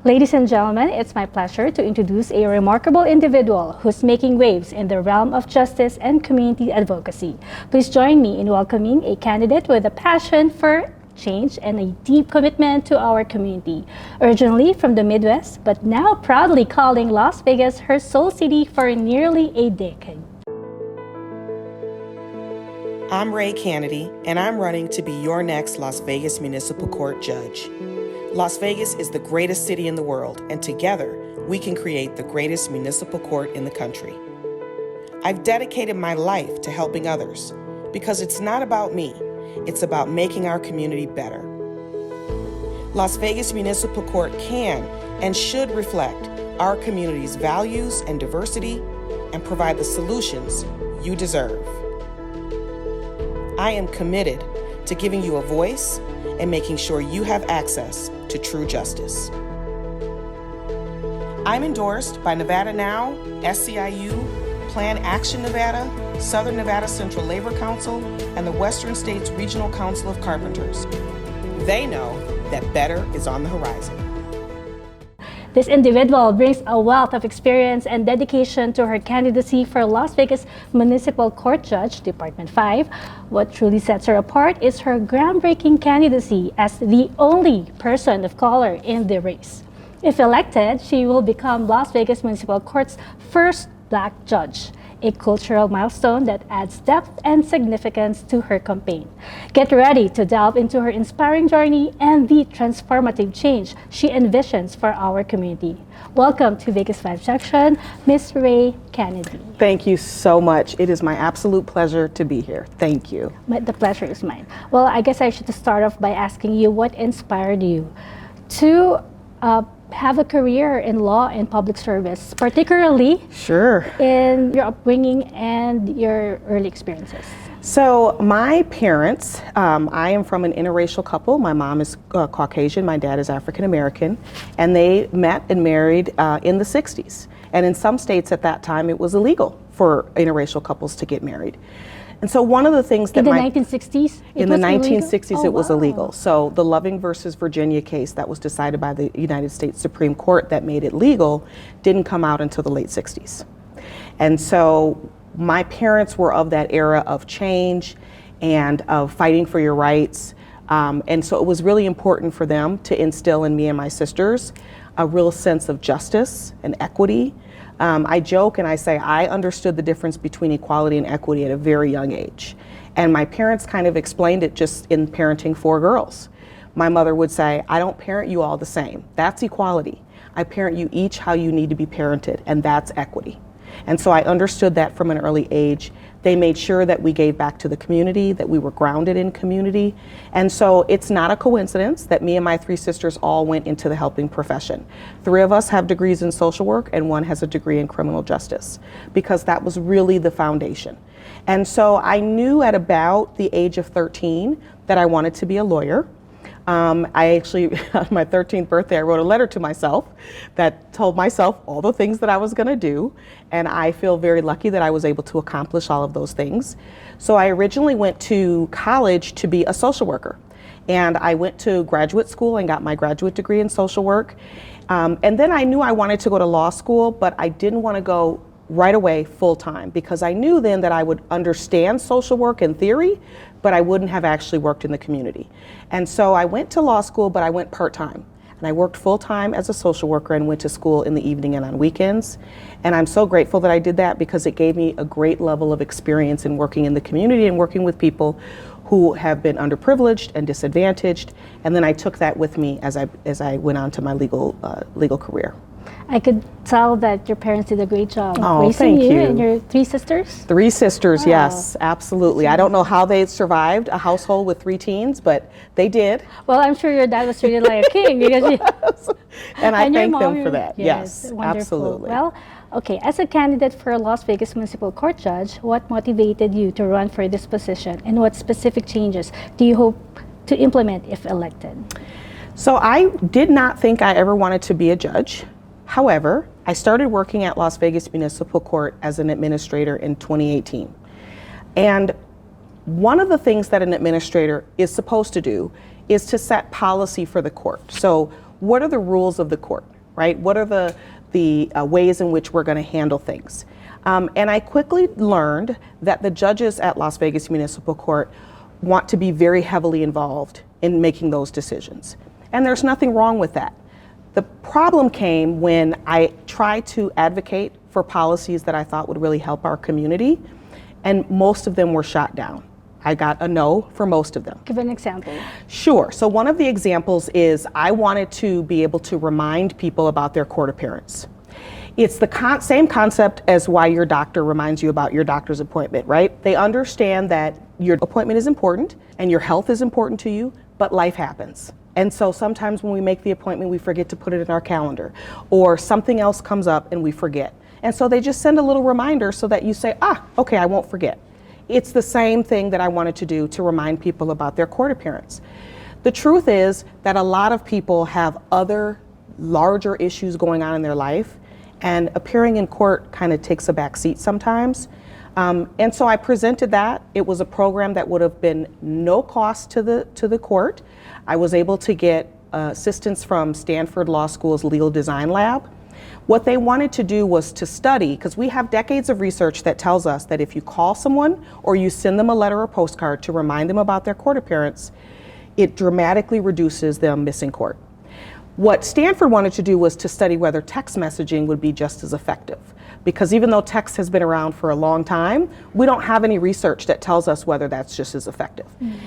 Ladies and gentlemen, it's my pleasure to introduce a remarkable individual who's making waves in the realm of justice and community advocacy. Please join me in welcoming a candidate with a passion for change and a deep commitment to our community. Originally from the Midwest, but now proudly calling Las Vegas her soul city for nearly a decade. I'm Rae Canady, and I'm running to be your next Las Vegas Municipal Court judge. Las Vegas is the greatest city in the world, and together we can create the greatest municipal court in the country. I've dedicated my life to helping others because it's not about me, it's about making our community better. Las Vegas Municipal Court can and should reflect our community's values and diversity and provide the solutions you deserve. I am committed to giving you a voice and making sure you have access to true justice. I'm endorsed by Nevada Now, SCIU, Plan Action Nevada, Southern Nevada Central Labor Council, and the Western States Regional Council of Carpenters. They know that better is on the horizon. This individual brings a wealth of experience and dedication to her candidacy for Las Vegas Municipal Court Judge, Department 5. What truly sets her apart is her groundbreaking candidacy as the only person of color in the race. If elected, she will become Las Vegas Municipal Court's first Black judge, a cultural milestone that adds depth and significance to her campaign. Get ready to delve into her inspiring journey and the transformative change she envisions for our community. Welcome to VegasVibes Junction, Ms. Rae Canady. Thank you so much. It is my absolute pleasure to be here. Thank you. The pleasure is mine. Well, I guess I should start off by asking you what inspired you to have a career in law and public service, particularly in your upbringing and your early experiences. So my parents, I am from an interracial couple. My mom is Caucasian, my dad is African American, and they met and married in the 60s. And in some states at that time, it was illegal for interracial couples to get married. And so one of the things that in the 1960s? In the 1960s, it was wow. illegal. So the Loving versus Virginia case that was decided by the United States Supreme Court that made it legal didn't come out until the late 60s. And so my parents were of that era of change and of fighting for your rights. And so it was really important for them to instill in me and my sisters a real sense of justice and equity. I joke and I say I understood the difference between equality and equity at a very young age. And my parents kind of explained it just in parenting 4 girls. My mother would say, I don't parent you all the same. That's equality. I parent you each how you need to be parented, and that's equity. And so I understood that from an early age. They made sure that we gave back to the community, that we were grounded in community. And so it's not a coincidence that me and my 3 sisters all went into the helping profession. 3 of us have degrees in social work and 1 has a degree in criminal justice, because that was really the foundation. And so I knew at about the age of 13 that I wanted to be a lawyer. I actually, on my 13th birthday, I wrote a letter to myself that told myself all the things that I was going to do. And I feel very lucky that I was able to accomplish all of those things. So I originally went to college to be a social worker. And I went to graduate school and got my graduate degree in social work. And then I knew I wanted to go to law school, but I didn't want to go right away full time, because I knew then that I would understand social work in theory, but I wouldn't have actually worked in the community. And so I went to law school, but I went part-time. And I worked full-time as a social worker and went to school in the evening and on weekends. And I'm so grateful that I did that, because it gave me a great level of experience in working in the community and working with people who have been underprivileged and disadvantaged. And then I took that with me as I went on to my legal career. I could tell that your parents did a great job raising thank you and your 3 sisters? 3 sisters, wow. Yes, absolutely. I don't know how they survived a household with 3 teens, but they did. Well, I'm sure your dad was treated like a king, because yes. And I thank them for that. Yes, wonderful. Absolutely. Well, okay, as a candidate for a Las Vegas Municipal Court Judge, what motivated you to run for this position, and what specific changes do you hope to implement if elected? So I did not think I ever wanted to be a judge. However, I started working at Las Vegas Municipal Court as an administrator in 2018. And one of the things that an administrator is supposed to do is to set policy for the court. So what are the rules of the court? right? What are the ways in which we're going to handle things? And I quickly learned that the judges at Las Vegas Municipal Court want to be very heavily involved in making those decisions. And there's nothing wrong with that. The problem came when I tried to advocate for policies that I thought would really help our community, and most of them were shot down. I got a no for most of them. Give an example. Sure. So one of the examples is I wanted to be able to remind people about their court appearance. It's the same concept as why your doctor reminds you about your doctor's appointment, right? They understand that your appointment is important and your health is important to you, but life happens. And so sometimes when we make the appointment, we forget to put it in our calendar, or something else comes up and we forget. And so they just send a little reminder so that you say, okay, I won't forget. It's the same thing that I wanted to do to remind people about their court appearance. The truth is that a lot of people have other larger issues going on in their life, and appearing in court kind of takes a back seat sometimes. And so I presented that. It was a program that would have been no cost to the court. I was able to get assistance from Stanford Law School's Legal Design Lab. What they wanted to do was to study, because we have decades of research that tells us that if you call someone or you send them a letter or postcard to remind them about their court appearance, it dramatically reduces them missing court. What Stanford wanted to do was to study whether text messaging would be just as effective. Because even though text has been around for a long time, we don't have any research that tells us whether that's just as effective.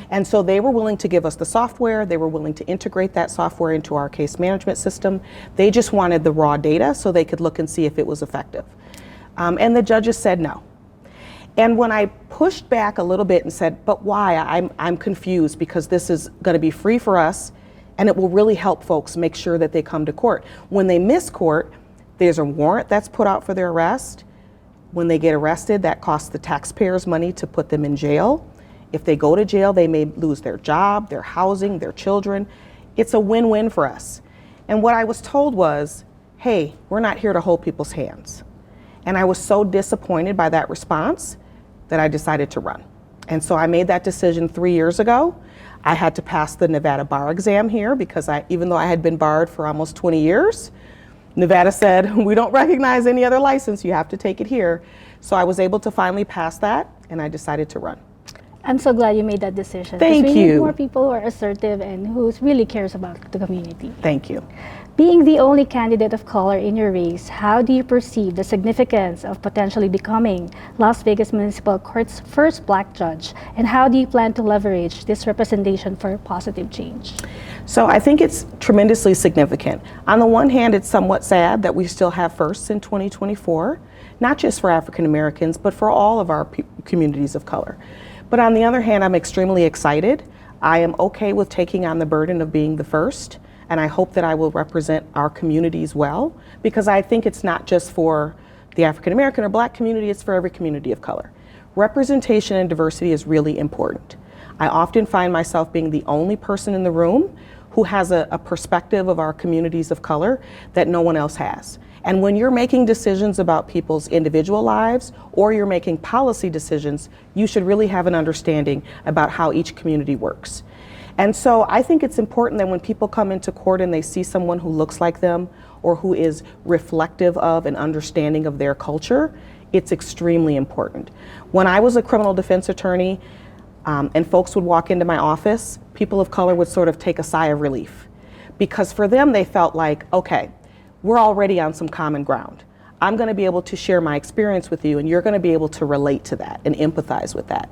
And so they were willing to give us the software, they were willing to integrate that software into our case management system. They just wanted the raw data so they could look and see if it was effective. And the judges said no. And when I pushed back a little bit and said, but why? I'm confused, because this is going to be free for us and it will really help folks make sure that they come to court. When they miss court, there's a warrant that's put out for their arrest. When they get arrested, that costs the taxpayers money to put them in jail. If they go to jail, they may lose their job, their housing, their children. It's a win-win for us. And what I was told was, hey, we're not here to hold people's hands. And I was so disappointed by that response that I decided to run. And so I made that decision 3 years ago. I had to pass the Nevada bar exam here because even though I had been barred for almost 20 years, Nevada said, we don't recognize any other license, you have to take it here. So I was able to finally pass that, and I decided to run. I'm so glad you made that decision. Thank you. We need more people who are assertive and who really cares about the community. Thank you. Being the only candidate of color in your race, how do you perceive the significance of potentially becoming Las Vegas Municipal Court's first Black judge? And how do you plan to leverage this representation for positive change? So I think it's tremendously significant. On the one hand, it's somewhat sad that we still have firsts in 2024, not just for African Americans, but for all of our communities of color. But on the other hand, I'm extremely excited. I am okay with taking on the burden of being the first, and I hope that I will represent our communities well, because I think it's not just for the African American or Black community, it's for every community of color. Representation and diversity is really important. I often find myself being the only person in the room who has a perspective of our communities of color that no one else has. And when you're making decisions about people's individual lives or you're making policy decisions, you should really have an understanding about how each community works. And so I think it's important that when people come into court and they see someone who looks like them or who is reflective of and understanding of their culture, it's extremely important. When I was a criminal defense attorney, and folks would walk into my office, people of color would sort of take a sigh of relief. Because for them, they felt like, okay, we're already on some common ground. I'm gonna be able to share my experience with you, and you're gonna be able to relate to that and empathize with that,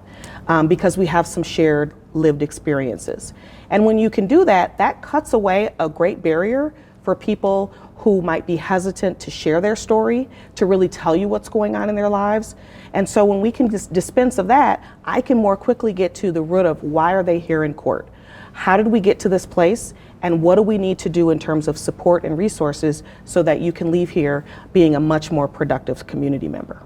because we have some shared lived experiences. And when you can do that, that cuts away a great barrier for people who might be hesitant to share their story, to really tell you what's going on in their lives. And so when we can dispense of that, I can more quickly get to the root of why are they here in court? How did we get to this place? And what do we need to do in terms of support and resources so that you can leave here being a much more productive community member?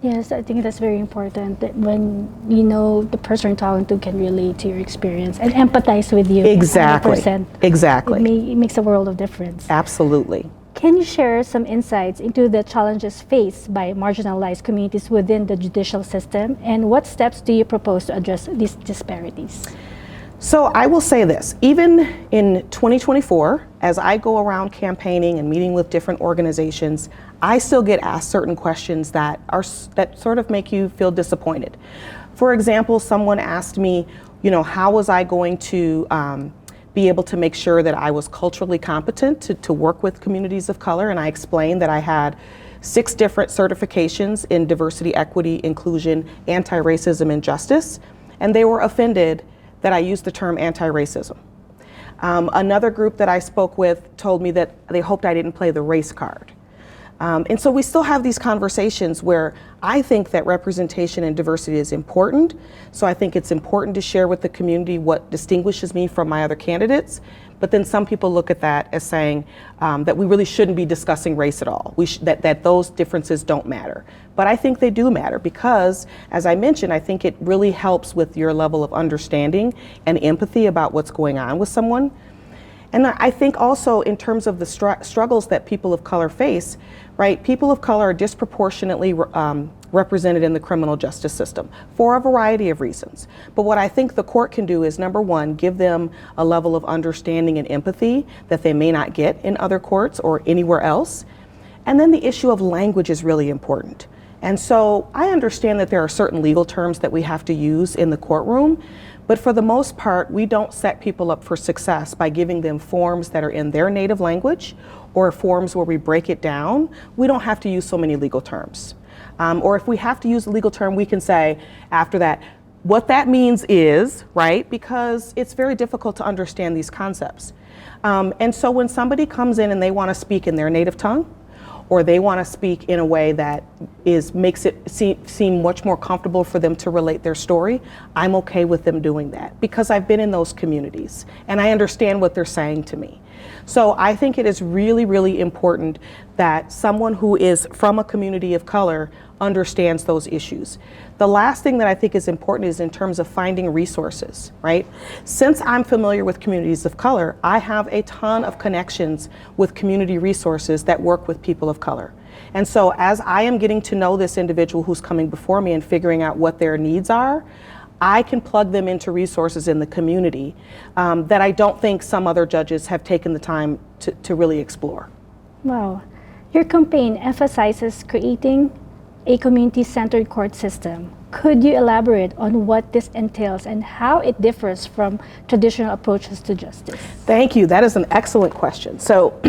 Yes, I think that's very important, that when you know the person you're talking to can relate to your experience and empathize with you. Exactly. 100%. Exactly. It makes a world of difference. Absolutely. Can you share some insights into the challenges faced by marginalized communities within the judicial system, and what steps do you propose to address these disparities? So I will say this, even in 2024, as I go around campaigning and meeting with different organizations, I still get asked certain questions that sort of make you feel disappointed. For example, someone asked me, how was I going to be able to make sure that I was culturally competent to work with communities of color? And I explained that I had 6 different certifications in diversity, equity, inclusion, anti-racism, and justice, and they were offended that I used the term anti-racism. Another group that I spoke with told me that they hoped I didn't play the race card. And so we still have these conversations where I think that representation and diversity is important. So I think it's important to share with the community what distinguishes me from my other candidates. But then some people look at that as saying that we really shouldn't be discussing race at all, that those differences don't matter. But I think they do matter because, as I mentioned, I think it really helps with your level of understanding and empathy about what's going on with someone. And I think also in terms of the struggles that people of color face, right? People of color are disproportionately represented in the criminal justice system for a variety of reasons. But what I think the court can do is, number one, give them a level of understanding and empathy that they may not get in other courts or anywhere else. And then the issue of language is really important. And so I understand that there are certain legal terms that we have to use in the courtroom, but for the most part, we don't set people up for success by giving them forms that are in their native language or forms where we break it down. We don't have to use so many legal terms. Or if we have to use a legal term, we can say after that, what that means is, right? Because it's very difficult to understand these concepts. And so when somebody comes in and they want to speak in their native tongue, or they want to speak in a way that makes it seem much more comfortable for them to relate their story, I'm okay with them doing that because I've been in those communities and I understand what they're saying to me. So I think it is really, really important that someone who is from a community of color understands those issues. The last thing that I think is important is in terms of finding resources, right? Since I'm familiar with communities of color, I have a ton of connections with community resources that work with people of color. And so as I am getting to know this individual who's coming before me and figuring out what their needs are, I can plug them into resources in the community that I don't think some other judges have taken the time to really explore. Wow. Your campaign emphasizes creating a community-centered court system. Could you elaborate on what this entails and how it differs from traditional approaches to justice? Thank you. That is an excellent question. So,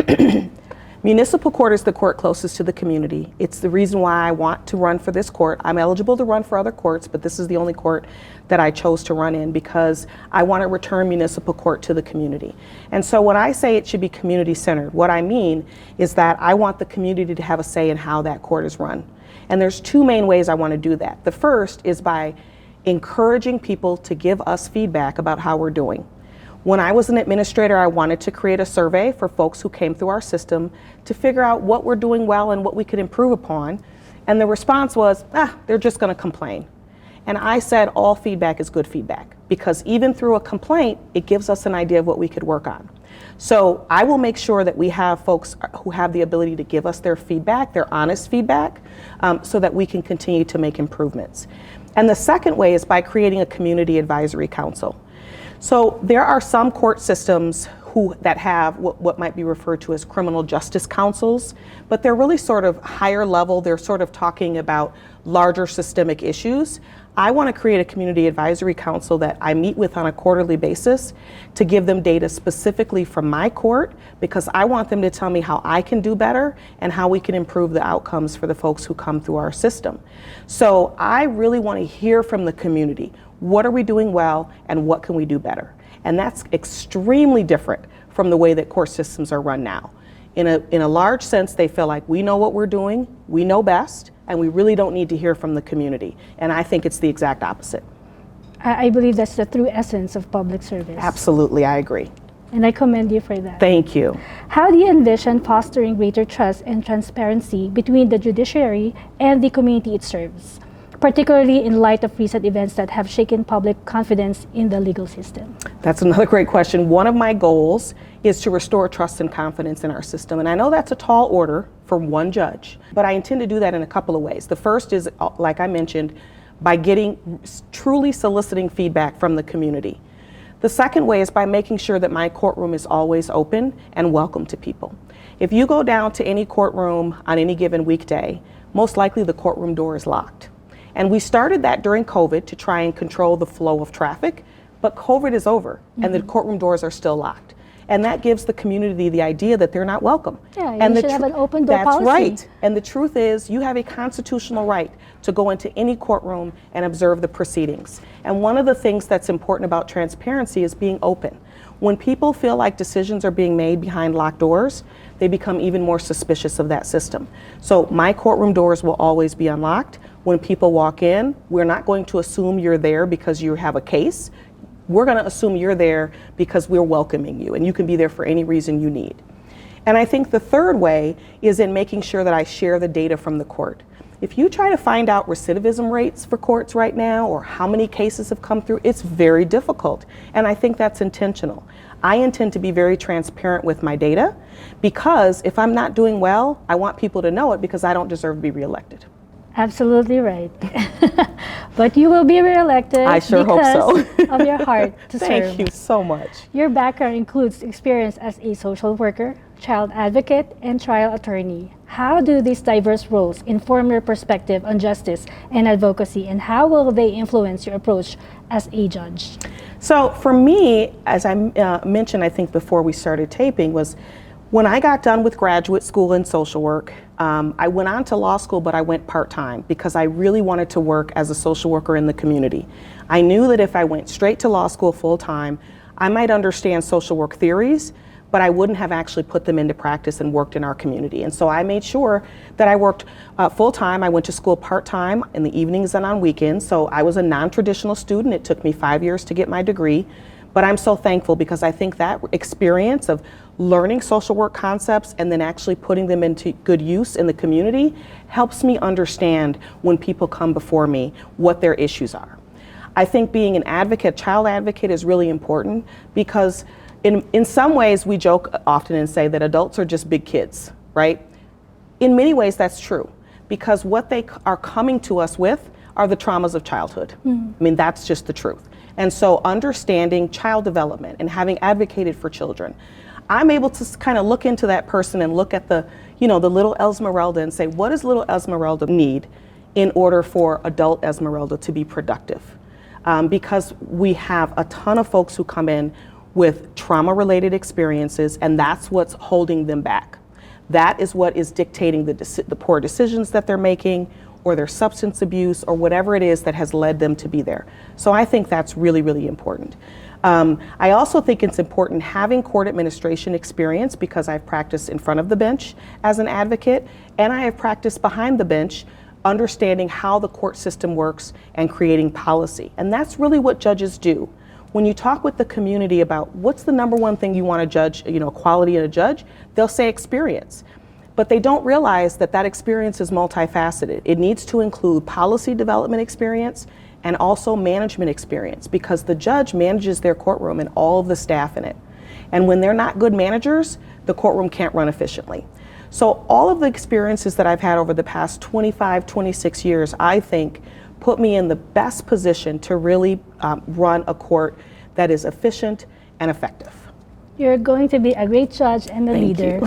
municipal court is the court closest to the community. It's the reason why I want to run for this court. I'm eligible to run for other courts, but this is the only court that I chose to run in because I want to return municipal court to the community. And so when I say it should be community-centered, what I mean is that I want the community to have a say in how that court is run. And there's 2 main ways I want to do that. The first is by encouraging people to give us feedback about how we're doing. When I was an administrator, I wanted to create a survey for folks who came through our system to figure out what we're doing well and what we could improve upon. And the response was, they're just going to complain. And I said all feedback is good feedback because even through a complaint, it gives us an idea of what we could work on. So I will make sure that we have folks who have the ability to give us their feedback, their honest feedback, so that we can continue to make improvements. And the second way is by creating a community advisory council. So there are some court systems that have what might be referred to as criminal justice councils, but they're really sort of higher level. They're sort of talking about larger systemic issues. I want to create a community advisory council that I meet with on a quarterly basis to give them data specifically from my court because I want them to tell me how I can do better and how we can improve the outcomes for the folks who come through our system. So I really want to hear from the community. What are we doing well and what can we do better? And that's extremely different from the way that court systems are run now. In a large sense, they feel like we know what we're doing, we know best, and we really don't need to hear from the community. And I think it's the exact opposite. I believe that's the true essence of public service. Absolutely, I agree. And I commend you for that. Thank you. How do you envision fostering greater trust and transparency between the judiciary and the community it serves, particularly in light of recent events that have shaken public confidence in the legal system? That's another great question. One of my goals is to restore trust and confidence in our system. And I know that's a tall order for one judge, but I intend to do that in a couple of ways. The first is, like I mentioned, by truly soliciting feedback from the community. The second way is by making sure that my courtroom is always open and welcome to people. If you go down to any courtroom on any given weekday, most likely the courtroom door is locked. And we started that during COVID to try and control the flow of traffic, but COVID is over and the courtroom doors are still locked. And that gives the community the idea that they're not welcome. Yeah, and you should have an open door policy. That's right. And the truth is, you have a constitutional right to go into any courtroom and observe the proceedings. And one of the things that's important about transparency is being open. When people feel like decisions are being made behind locked doors, they become even more suspicious of that system. So my courtroom doors will always be unlocked. When people walk in, we're not going to assume you're there because you have a case. We're going to assume you're there because we're welcoming you, and you can be there for any reason you need. And I think the third way is in making sure that I share the data from the court. If you try to find out recidivism rates for courts right now, or how many cases have come through, it's very difficult. And I think that's intentional. I intend to be very transparent with my data, because if I'm not doing well, I want people to know it, because I don't deserve to be reelected. Absolutely right. But you will be reelected. I sure hope so. Of your heart to serve. Thank you so much. Your background includes experience as a social worker, child advocate, and trial attorney. How do these diverse roles inform your perspective on justice and advocacy, and how will they influence your approach as a judge? So for me, as I mentioned, I think before we started taping, was when I got done with graduate school in social work, I went on to law school, but I went part-time because I really wanted to work as a social worker in the community. I knew that if I went straight to law school full-time, I might understand social work theories, but I wouldn't have actually put them into practice and worked in our community. And so I made sure that I worked full-time. I went to school part-time in the evenings and on weekends. So I was a non-traditional student. It took me 5 years to get my degree. But I'm so thankful, because I think that experience of learning social work concepts and then actually putting them into good use in the community helps me understand, when people come before me, what their issues are. I think being an advocate, child advocate, is really important, because in some ways we joke often and say that adults are just big kids, right? In many ways that's true, because what they are coming to us with are the traumas of childhood. I mean, that's just the truth. And so understanding child development and having advocated for children, I'm able to kind of look into that person and look at the little Esmeralda and say, what does little Esmeralda need in order for adult Esmeralda to be productive? Because we have a ton of folks who come in with trauma-related experiences, and that's what's holding them back. That is what is dictating the poor decisions that they're making, or their substance abuse, or whatever it is that has led them to be there. So I think that's really, really important. I also think it's important having court administration experience, because I've practiced in front of the bench as an advocate, and I have practiced behind the bench, understanding how the court system works and creating policy. And that's really what judges do. When you talk with the community about what's the number one thing you want to judge, quality in a judge, they'll say experience. But they don't realize that that experience is multifaceted. It needs to include policy development experience and also management experience, because the judge manages their courtroom and all of the staff in it. And when they're not good managers, the courtroom can't run efficiently. So all of the experiences that I've had over the past 25, 26 years, I think, put me in the best position to really run a court that is efficient and effective. You're going to be a great judge and a leader.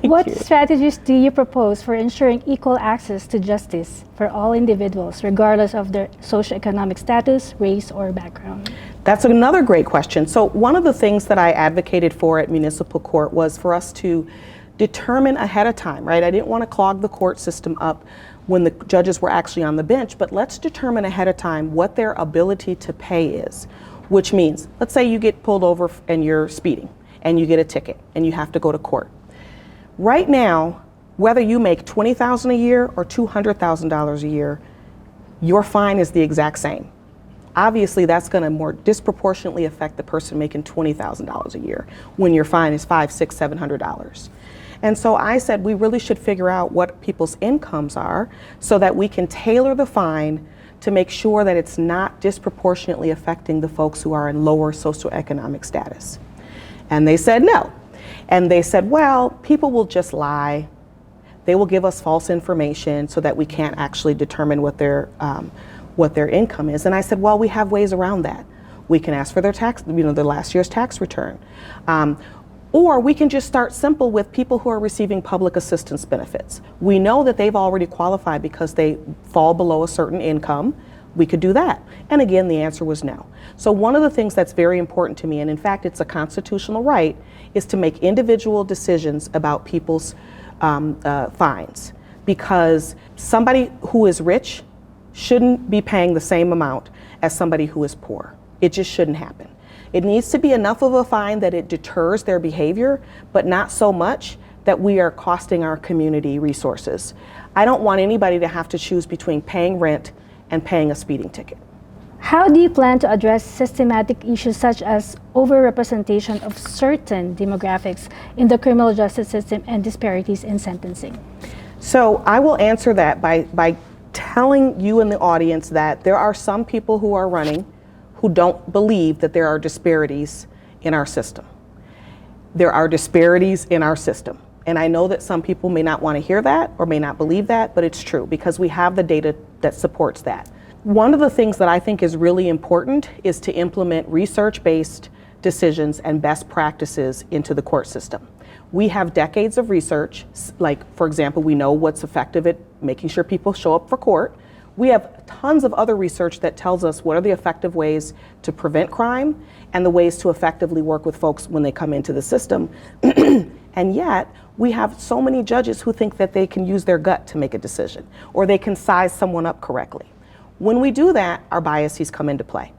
What strategies do you propose for ensuring equal access to justice for all individuals, regardless of their socioeconomic status, race, or background? That's another great question. So one of the things that I advocated for at municipal court was for us to determine ahead of time, right? I didn't want to clog the court system up when the judges were actually on the bench, but let's determine ahead of time what their ability to pay is, which means, let's say you get pulled over and you're speeding, and you get a ticket and you have to go to court. Right now, whether you make $20,000 a year or $200,000 a year, your fine is the exact same. Obviously, that's going to more disproportionately affect the person making $20,000 a year when your fine is $500, $600, $700. And so I said we really should figure out what people's incomes are so that we can tailor the fine to make sure that it's not disproportionately affecting the folks who are in lower socioeconomic status. And they said no. And they said, well, people will just lie. They will give us false information so that we can't actually determine what their income is. And I said, well, we have ways around that. We can ask for their tax, their last year's tax return. Or we can just start simple with people who are receiving public assistance benefits. We know that they've already qualified because they fall below a certain income. We could do that. And again, the answer was no. So one of the things that's very important to me, and in fact it's a constitutional right, is to make individual decisions about people's fines. Because somebody who is rich shouldn't be paying the same amount as somebody who is poor. It just shouldn't happen. It needs to be enough of a fine that it deters their behavior, but not so much that we are costing our community resources. I don't want anybody to have to choose between paying rent and paying a speeding ticket. How do you plan to address systematic issues such as overrepresentation of certain demographics in the criminal justice system and disparities in sentencing? So I will answer that by telling you in the audience that there are some people who are running who don't believe that there are disparities in our system. There are disparities in our system. And I know that some people may not want to hear that or may not believe that, but it's true because we have the data that supports that. One of the things that I think is really important is to implement research-based decisions and best practices into the court system. We have decades of research, like for example, we know what's effective at making sure people show up for court. We have tons of other research that tells us what are the effective ways to prevent crime and the ways to effectively work with folks when they come into the system. And yet, we have so many judges who think that they can use their gut to make a decision, or they can size someone up correctly. When we do that, our biases come into play.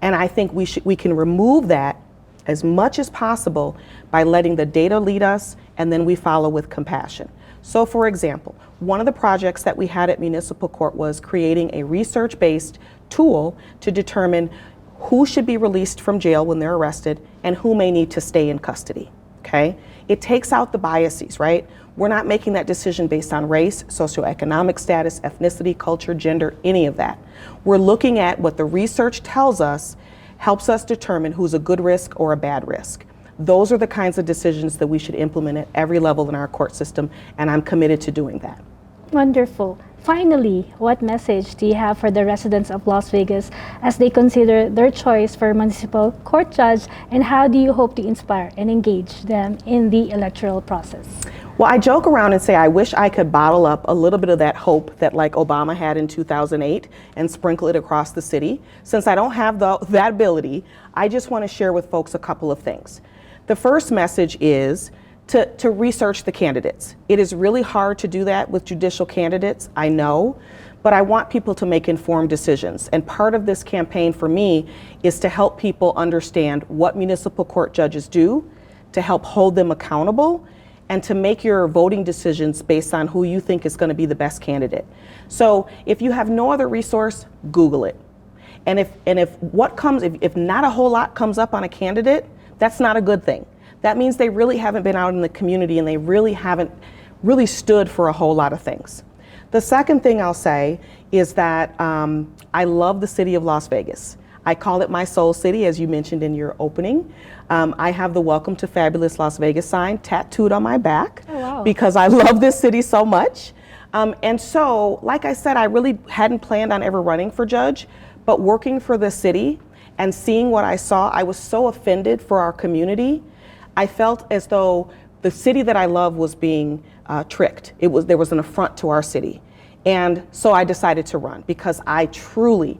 And I think we can remove that as much as possible by letting the data lead us, and then we follow with compassion. So for example, one of the projects that we had at Municipal Court was creating a research-based tool to determine who should be released from jail when they're arrested and who may need to stay in custody, okay? It takes out the biases, right? We're not making that decision based on race, socioeconomic status, ethnicity, culture, gender, any of that. We're looking at what the research tells us helps us determine who's a good risk or a bad risk. Those are the kinds of decisions that we should implement at every level in our court system, and I'm committed to doing that. Wonderful. Finally, what message do you have for the residents of Las Vegas as they consider their choice for municipal court judge, and how do you hope to inspire and engage them in the electoral process? Well, I joke around and say I wish I could bottle up a little bit of that hope that like Obama had in 2008 and sprinkle it across the city. Since I don't have that ability, I just want to share with folks a couple of things. The first message is to research the candidates. It is really hard to do that with judicial candidates, I know, but I want people to make informed decisions. And part of this campaign for me is to help people understand what municipal court judges do, to help hold them accountable, and to make your voting decisions based on who you think is going to be the best candidate. So if you have no other resource, Google it. And if not a whole lot comes up on a candidate, that's not a good thing. That means they really haven't been out in the community and they really haven't stood for a whole lot of things. The second thing I'll say is that I love the city of Las Vegas. I call it my soul city, as you mentioned in your opening. I have the Welcome to Fabulous Las Vegas sign tattooed on my back. Oh, wow. Because I love this city so much. And so, like I said, I really hadn't planned on ever running for judge, but working for the city and seeing what I saw, I was so offended for our community. I felt as though the city that I love was being tricked. There was an affront to our city. And so I decided to run because I truly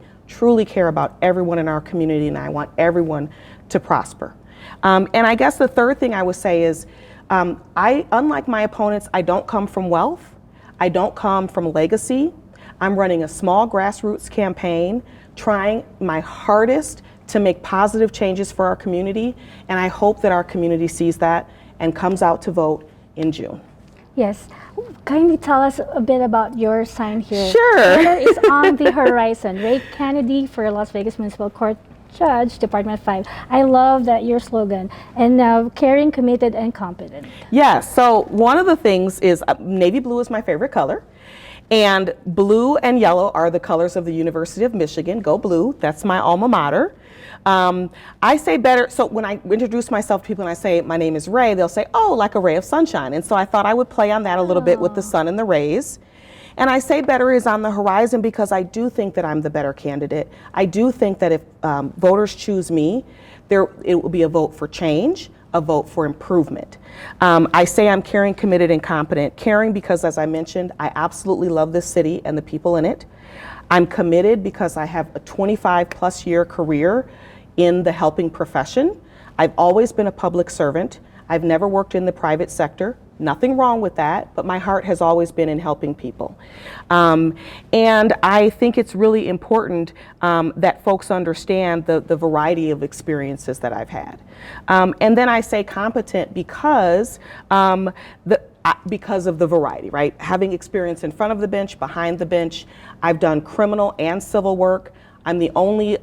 care about everyone in our community and I want everyone to prosper. And I guess the third thing I would say is, unlike my opponents, I don't come from wealth. I don't come from legacy. I'm running a small grassroots campaign, trying my hardest to make positive changes for our community, and I hope that our community sees that and comes out to vote in June. Yes. Can you tell us a bit about your sign here? Sure. What is on the horizon? Rae Canady for Las Vegas Municipal Court Judge, Department 5. I love that your slogan. And now, caring, committed, and competent. Yeah, so one of the things is navy blue is my favorite color. And blue and yellow are the colors of the University of Michigan. Go blue, that's my alma mater. I say better, so when I introduce myself to people and I say my name is Rae, they'll say, oh, like a ray of sunshine. And so I thought I would play on that a little bit with the sun and the rays. And I say better is on the horizon because I do think that I'm the better candidate. I do think that if voters choose me, it will be a vote for change, a vote for improvement. I say I'm caring, committed, and competent. Caring because, as I mentioned, I absolutely love this city and the people in it. I'm committed because I have a 25+ year career in the helping profession. I've always been a public servant. I've never worked in the private sector. Nothing wrong with that, but my heart has always been in helping people. And I think it's really important that folks understand the variety of experiences that I've had. And then I say competent because of the variety, right? Having experience in front of the bench, behind the bench. I've done criminal and civil work. I'm the only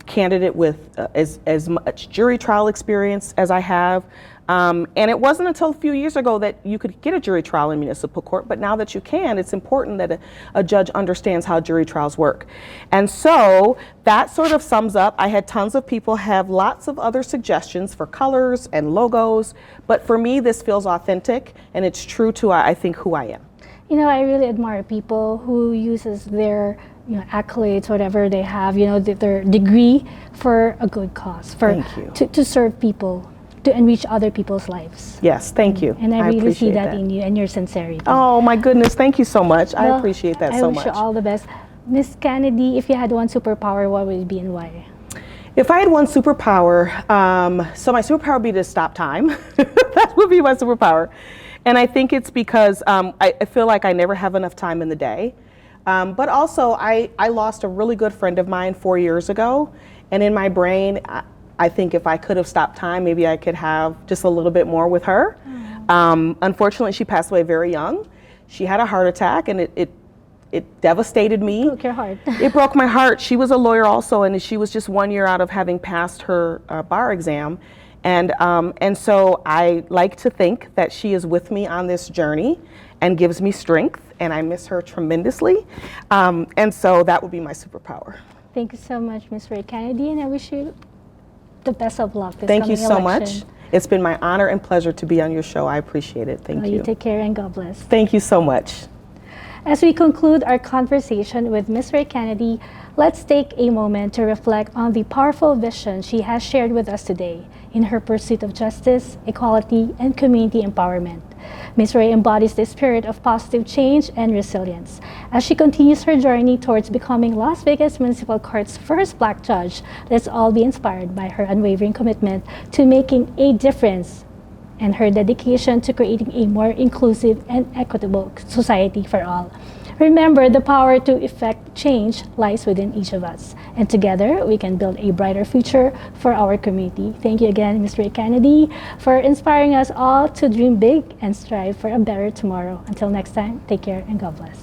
candidate with as much jury trial experience as I have. And it wasn't until a few years ago that you could get a jury trial in municipal court, but now that you can, it's important that a judge understands how jury trials work. And so that sort of sums up. I had tons of people have lots of other suggestions for colors and logos, but for me, this feels authentic and it's true to, I think, who I am. You know, I really admire people who uses their accolades, whatever they have, their degree for a good cause, Thank you. To serve people, to enrich other people's lives. Yes, thank you. And I really see that in you and your sincerity. Oh my goodness, thank you so much. I appreciate that so much. I wish you all the best. Miss Canady, if you had one superpower, what would it be and why? If I had one superpower, so my superpower would be to stop time. That would be my superpower. And I think it's because I feel like I never have enough time in the day. But also, I lost a really good friend of mine 4 years ago. And in my brain, I think if I could have stopped time, maybe I could have just a little bit more with her. Unfortunately, she passed away very young. She had a heart attack, and it devastated me. Broke your heart. It broke my heart. She was a lawyer also, and she was just 1 year out of having passed her bar exam. And so I like to think that she is with me on this journey and gives me strength, and I miss her tremendously. And so that would be my superpower. Thank you so much, Ms. Rae Canady, and I wish you the best of luck this Thank you coming so election. much. It's been my honor and pleasure to be on your show. I appreciate it. Thank you. You take care and God bless. Thank you so much. As we conclude our conversation with Ms. Rae Canady, let's take a moment to reflect on the powerful vision she has shared with us today in her pursuit of justice, equality, and community empowerment. Ms. Rae embodies the spirit of positive change and resilience. As she continues her journey towards becoming Las Vegas Municipal Court's first Black judge, let's all be inspired by her unwavering commitment to making a difference and her dedication to creating a more inclusive and equitable society for all. Remember, the power to effect change lies within each of us, and together we can build a brighter future for our community. Thank you again, Ms. Rae Canady, for inspiring us all to dream big and strive for a better tomorrow. Until next time, take care and God bless.